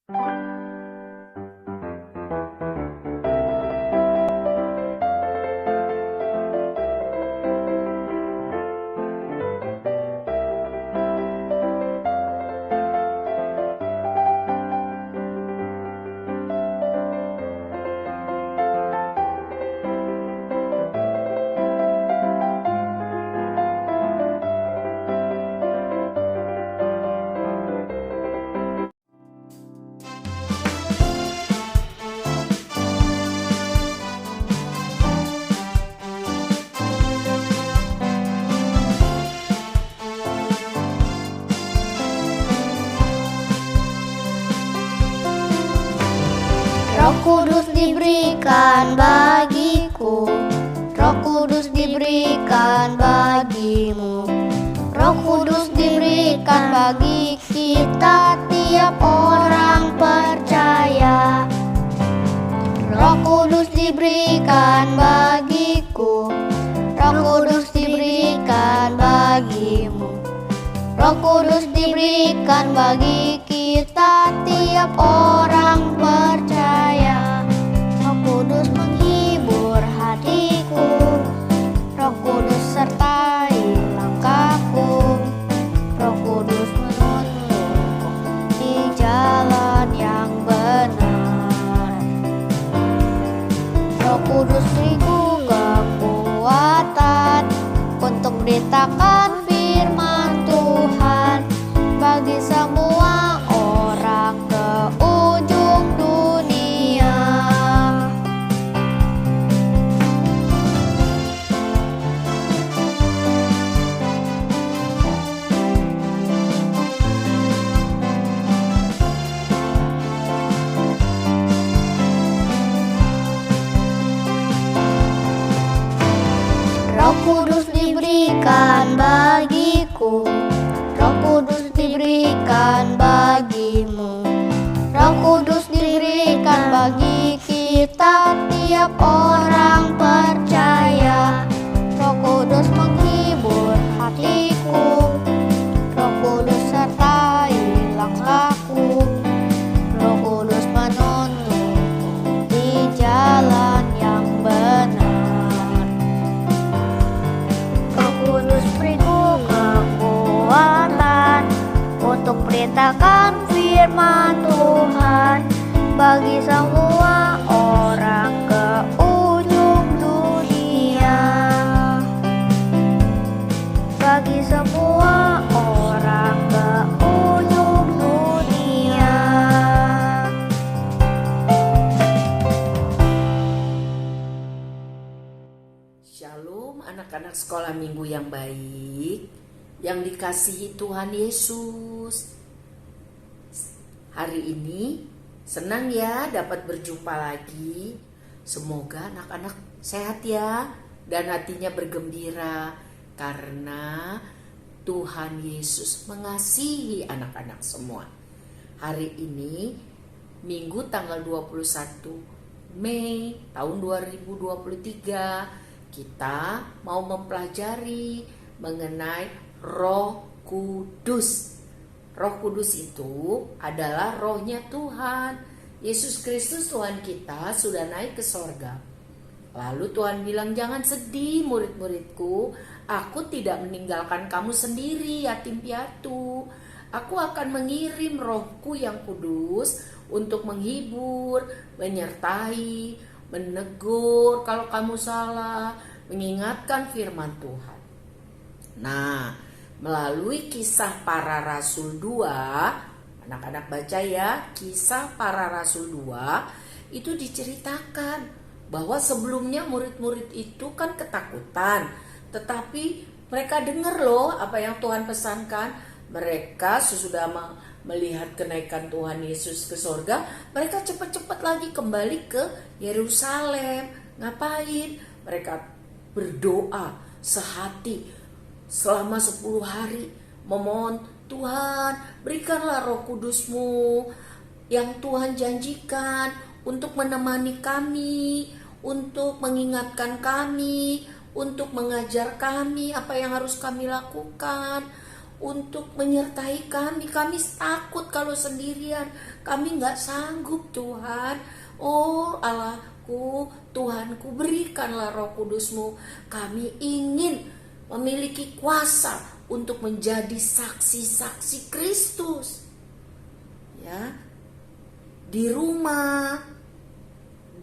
Roh Kudus diberikan bagiku, Roh Kudus diberikan bagimu, Roh Kudus diberikan bagi kita tiap orang percaya. Roh Kudus diberikan bagiku, Roh Kudus diberikan bagimu, Roh Kudus diberikan bagi kita tiap orang percaya. Roh Kudus menghibur hatiku, Roh Kudus sertai langkahku, Roh Kudus menuntunku di jalan yang benar. Roh Kudus beriku kekuatan untuk beritakan firman Tuhan bagi semua orang ke ujung dunia. Roh Kudus diberikan bagiku, Roh Kudus diberikan bagimu, Roh Kudus diberikan bagi kita tiap orang percaya. Roh Kudus menghibur hatiku, Roh Kudus sertai langkahku, Roh Kudus menuntunku di jalan yang benar. Roh Kudus beriku kekuatan untuk beritakan firman Tuhan bagi semua orang ke ujung dunia. Bagi semua orang ke ujung dunia. Shalom anak-anak sekolah minggu yang baik, yang dikasihi Tuhan Yesus. Hari ini senang ya dapat berjumpa lagi. Semoga anak-anak sehat ya dan hatinya bergembira karena Tuhan Yesus mengasihi anak-anak semua. Hari ini Minggu tanggal 21 Mei tahun 2023, kita mau mempelajari mengenai Roh Kudus. Roh Kudus itu adalah rohnya Tuhan. Yesus Kristus Tuhan kita sudah naik ke sorga. Lalu Tuhan bilang, jangan sedih murid-muridku, aku tidak meninggalkan kamu sendiri yatim piatu. Aku akan mengirim rohku yang kudus untuk menghibur, menyertai, menegur kalau kamu salah, mengingatkan firman Tuhan. Nah, melalui Kisah Para Rasul 2, anak-anak baca ya, Kisah Para Rasul 2 itu diceritakan bahwa sebelumnya murid-murid itu kan ketakutan, tetapi mereka dengar loh apa yang Tuhan pesankan. Mereka sesudah melihat kenaikan Tuhan Yesus ke sorga, mereka cepat-cepat lagi kembali ke Yerusalem. Ngapain? Mereka berdoa sehati selama 10 hari, memohon, Tuhan berikanlah Roh Kudus-Mu yang Tuhan janjikan untuk menemani kami, untuk mengingatkan kami, untuk mengajar kami apa yang harus kami lakukan, untuk menyertai kami. Kami takut kalau sendirian, kami gak sanggup Tuhan. Oh Allahku, Tuhanku, berikanlah Roh Kudus-Mu. Kami ingin memiliki kuasa untuk menjadi saksi-saksi Kristus. Ya, di rumah,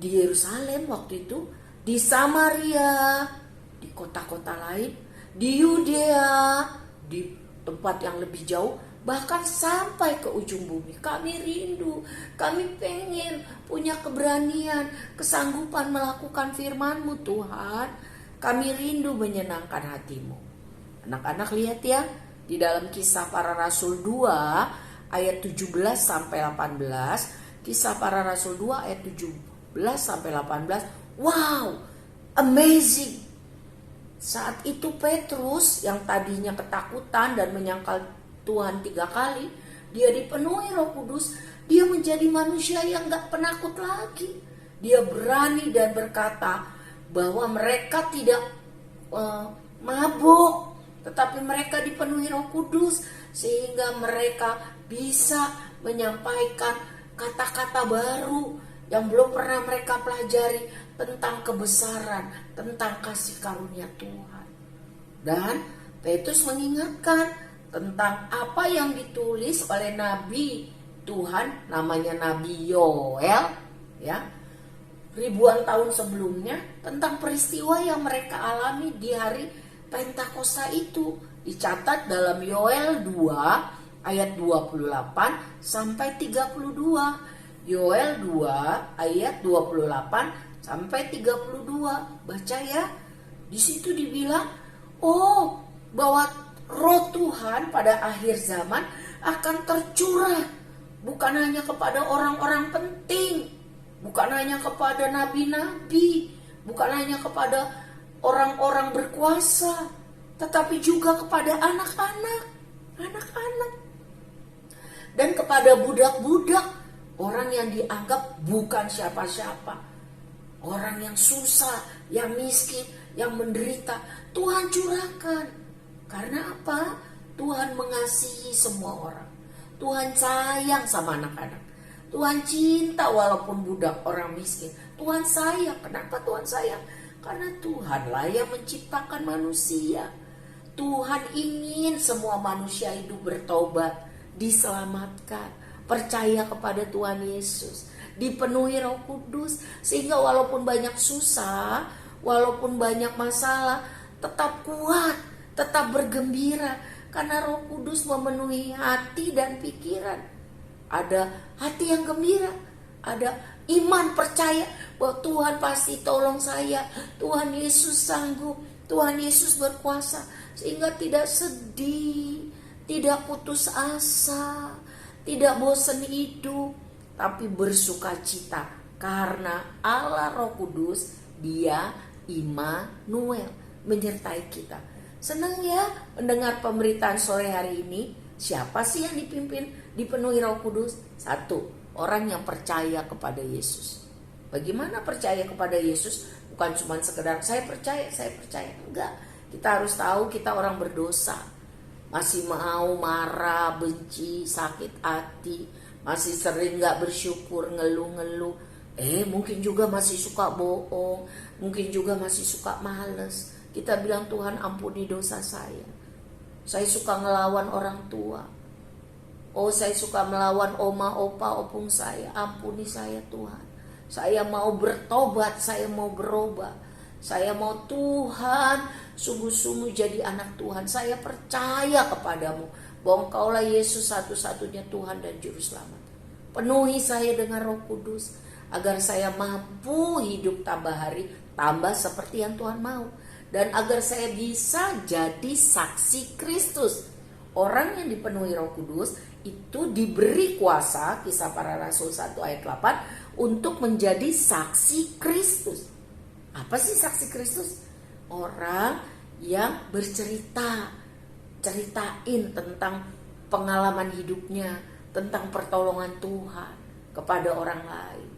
di Yerusalem waktu itu, di Samaria, di kota-kota lain, di Yudea, di tempat yang lebih jauh, bahkan sampai ke ujung bumi. Kami rindu, kami pengen punya keberanian, kesanggupan melakukan firman-Mu Tuhan. Kami rindu menyenangkan hati-Mu. Anak-anak lihat ya, di dalam Kisah Para Rasul 2 ayat 17 sampai 18, Kisah Para Rasul 2 ayat 17 sampai 18. Wow, amazing. Saat itu Petrus yang tadinya ketakutan dan menyangkal Tuhan 3 kali, dia dipenuhi Roh Kudus. Dia menjadi manusia yang gak penakut lagi. Dia berani dan berkata bahwa mereka tidak mabuk, tetapi mereka dipenuhi Roh Kudus, sehingga mereka bisa menyampaikan kata-kata baru yang belum pernah mereka pelajari tentang kebesaran, tentang kasih karunia Tuhan. Dan Petrus mengingatkan tentang apa yang ditulis oleh Nabi Tuhan, namanya Nabi Yoel, ya, ribuan tahun sebelumnya, tentang peristiwa yang mereka alami di hari Pentakosta itu. Dicatat dalam Yoel 2 ayat 28 sampai 32. Yoel 2 ayat 28 sampai 32. Baca ya. Di situ dibilang, bahwa Roh Tuhan pada akhir zaman akan tercurah, bukan hanya kepada orang-orang penting, bukan hanya kepada nabi-nabi, bukan hanya kepada orang-orang berkuasa, tetapi juga kepada anak-anak dan kepada budak-budak, orang yang dianggap bukan siapa-siapa, orang yang susah, yang miskin, yang menderita. Tuhan curahkan. Karena apa? Tuhan mengasihi semua orang. Tuhan sayang sama anak-anak. Tuhan cinta walaupun budak, orang miskin. Tuhan sayang. Kenapa Tuhan sayang? Karena Tuhanlah yang menciptakan manusia. Tuhan ingin semua manusia hidup bertobat, diselamatkan, percaya kepada Tuhan Yesus, dipenuhi Roh Kudus, sehingga walaupun banyak susah, walaupun banyak masalah, tetap kuat, tetap bergembira, karena Roh Kudus memenuhi hati dan pikiran. Ada hati yang gembira, ada iman percaya bahwa Tuhan pasti tolong saya, Tuhan Yesus sanggup, Tuhan Yesus berkuasa, sehingga tidak sedih, tidak putus asa, tidak bosan hidup, tapi bersukacita karena Allah Roh Kudus, Dia Immanuel, menyertai kita. Senang ya mendengar pemberitaan sore hari ini. Siapa sih yang dipenuhi Roh Kudus? 1, orang yang percaya kepada Yesus. Bagaimana percaya kepada Yesus? Bukan cuma sekedar saya percaya. Enggak. Kita harus tahu kita orang berdosa. Masih mau marah, benci, sakit hati, masih sering gak bersyukur, ngeluh-ngeluh. Mungkin juga masih suka bohong, mungkin juga masih suka males. Kita bilang, Tuhan ampuni dosa saya. Saya suka ngelawan orang tua. Saya suka melawan oma, opa, opung saya. Ampuni saya Tuhan. Saya mau bertobat, saya mau berubah. Saya mau Tuhan sungguh-sungguh jadi anak Tuhan. Saya percaya kepadamu bahwa Engkaulah Yesus satu-satunya Tuhan dan Juru Selamat. Penuhi saya dengan Roh Kudus agar saya mampu hidup tambah hari, tambah seperti yang Tuhan mau. Dan agar saya bisa jadi saksi Kristus. Orang yang dipenuhi Roh Kudus itu diberi kuasa, Kisah Para Rasul 1 ayat 8, untuk menjadi saksi Kristus. Apa sih saksi Kristus? Orang yang bercerita, ceritain tentang pengalaman hidupnya, tentang pertolongan Tuhan kepada orang lain.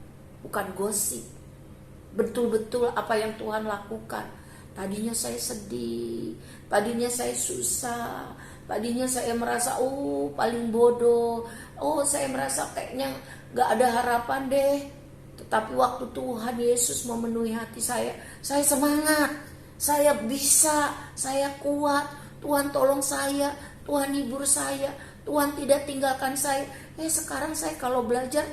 Bukan gosip. Betul-betul apa yang Tuhan lakukan. Tadinya saya sedih, tadinya saya susah, Tadinya saya merasa paling bodoh. Saya merasa kayaknya gak ada harapan deh. Tetapi waktu Tuhan Yesus memenuhi hati saya semangat. Saya bisa, saya kuat. Tuhan tolong saya, Tuhan hibur saya, Tuhan tidak tinggalkan saya. Sekarang saya kalau belajar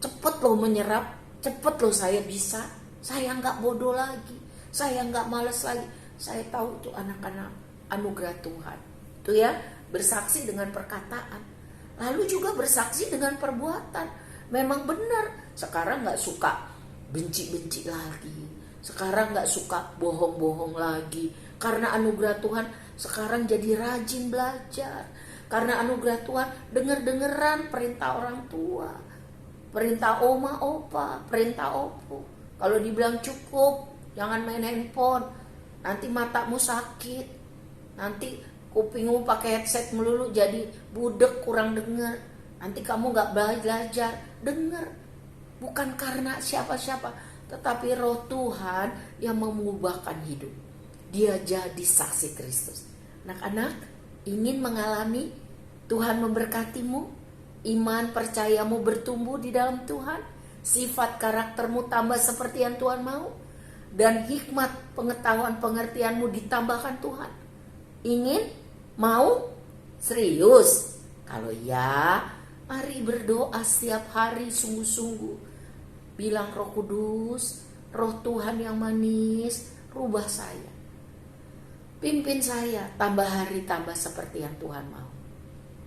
cepet loh menyerap, cepet loh saya bisa. Saya gak bodoh lagi, saya gak malas lagi. Saya tahu itu anak-anak anugerah Tuhan. Itu ya, bersaksi dengan perkataan. Lalu juga bersaksi dengan perbuatan. Memang benar, sekarang gak suka benci-benci lagi. Sekarang gak suka bohong-bohong lagi. Karena anugerah Tuhan, sekarang jadi rajin belajar. Karena anugerah Tuhan, denger-dengeran perintah orang tua. Perintah oma, opa, perintah opo. Kalau dibilang cukup, jangan main handphone. Nanti matamu sakit. Nanti kupingmu pakai headset melulu jadi budek, kurang denger. Nanti kamu gak belajar. Denger. Bukan karena siapa-siapa, tetapi roh Tuhan yang mengubahkan hidup. Dia jadi saksi Kristus. Anak-anak ingin mengalami Tuhan memberkatimu, iman percayamu bertumbuh di dalam Tuhan, sifat karaktermu tambah seperti yang Tuhan mau, dan hikmat pengetahuan pengertianmu ditambahkan Tuhan. Ingin? Mau? Serius? Kalau ya, mari berdoa setiap hari sungguh-sungguh. Bilang Roh Kudus, Roh Tuhan yang manis, rubah saya. Pimpin saya, tambah hari tambah seperti yang Tuhan mau.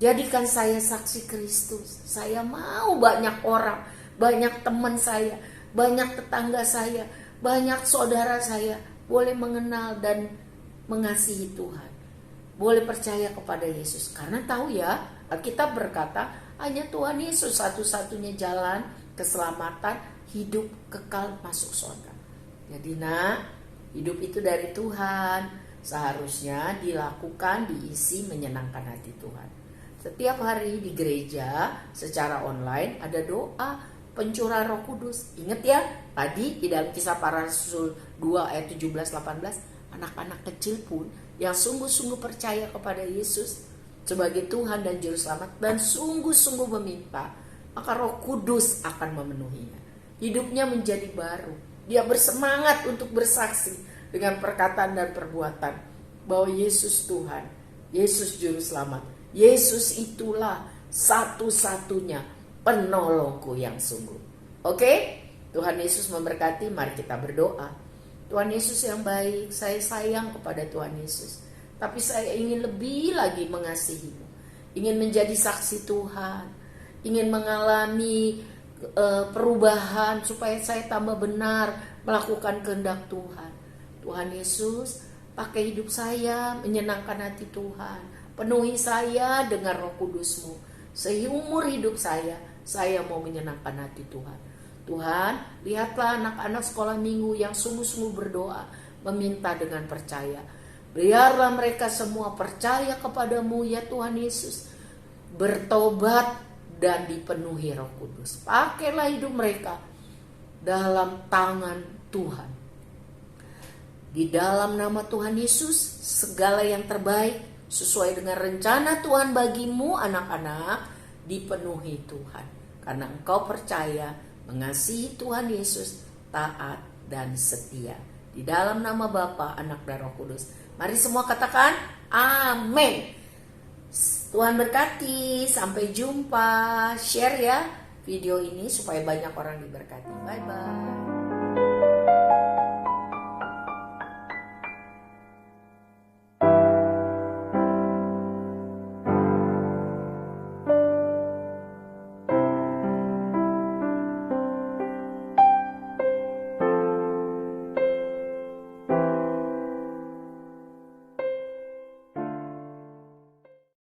Jadikan saya saksi Kristus. Saya mau banyak orang, banyak teman saya, banyak tetangga saya, banyak saudara saya boleh mengenal dan mengasihi Tuhan. Boleh percaya kepada Yesus. Karena tahu ya, Alkitab berkata hanya Tuhan Yesus satu-satunya jalan keselamatan, hidup kekal masuk surga. Jadi hidup itu dari Tuhan. Seharusnya dilakukan, diisi menyenangkan hati Tuhan. Setiap hari di gereja secara online ada doa pencurahan Roh Kudus. Ingat ya, tadi di dalam Kisah Para Rasul 2 ayat 17-18, anak-anak kecil pun yang sungguh-sungguh percaya kepada Yesus sebagai Tuhan dan Juru Selamat dan sungguh-sungguh meminta, maka Roh Kudus akan memenuhinya. Hidupnya menjadi baru. Dia bersemangat untuk bersaksi dengan perkataan dan perbuatan bahwa Yesus Tuhan, Yesus Juru Selamat, Yesus itulah satu-satunya penolongku yang sungguh. Oke? Tuhan Yesus memberkati, mari kita berdoa. Tuhan Yesus yang baik, saya sayang kepada Tuhan Yesus, tapi saya ingin lebih lagi mengasihimu, ingin menjadi saksi Tuhan, ingin mengalami perubahan supaya saya tambah benar melakukan kehendak Tuhan. Tuhan Yesus, pakai hidup saya menyenangkan hati Tuhan. Penuhi saya dengan Roh Kudus-Mu. Seumur hidup saya mau menyenangkan hati Tuhan. Tuhan, lihatlah anak-anak sekolah minggu yang sungguh-sungguh berdoa, meminta dengan percaya. Biarlah mereka semua percaya kepadamu ya Tuhan Yesus. Bertobat dan dipenuhi Roh Kudus. Pakailah hidup mereka dalam tangan Tuhan. Di dalam nama Tuhan Yesus, segala yang terbaik sesuai dengan rencana Tuhan bagimu anak-anak dipenuhi Tuhan. Karena engkau percaya, mengasihi Tuhan Yesus, taat dan setia. Di dalam nama Bapa, Anak dan Roh Kudus. Mari semua katakan amin. Tuhan berkati, sampai jumpa. Share ya video ini supaya banyak orang diberkati. Bye-bye.